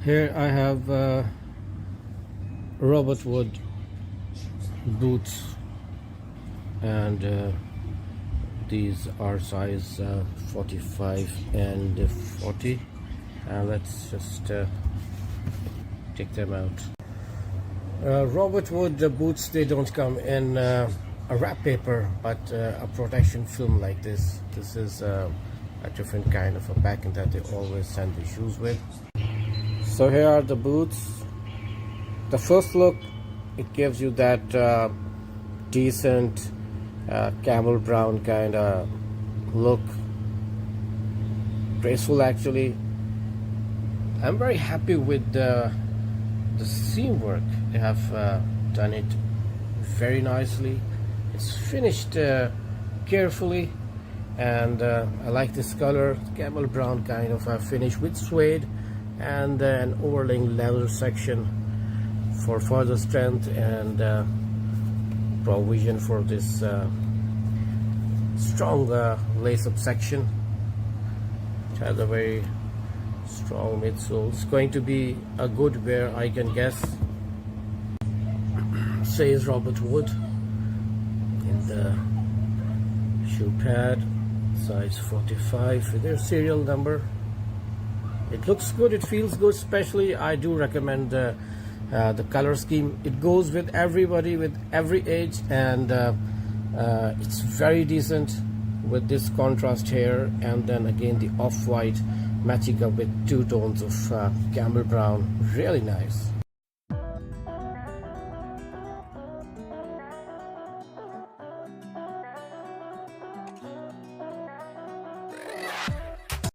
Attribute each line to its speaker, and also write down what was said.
Speaker 1: Here I have robot wood boots, and these are size 45 and 40. Let's just take them out. Robot wood boots, they don't come in a wrap paper, but a protection film like this. This is a different kind of a backing that they always send the shoes with. So here are the boots. The first look, it gives you that decent camel brown kind of look. Graceful actually. I'm very happy with the seam work. They have done it very nicely. It's finished carefully, and I like this color, camel brown kind of a finish with suede and an overlaying leather section for further strength and provision for this strong lace-up section. It has a very strong midsole. It's going to be a good wear, I can guess. Says Robert Wood in the shoe pad, size 45 with their serial number. It looks good, it feels good, especially I do recommend the color scheme. It goes with everybody, with every age, and it's very decent with this contrast here, and then again the off-white matching up with two tones of camel brown. Really nice.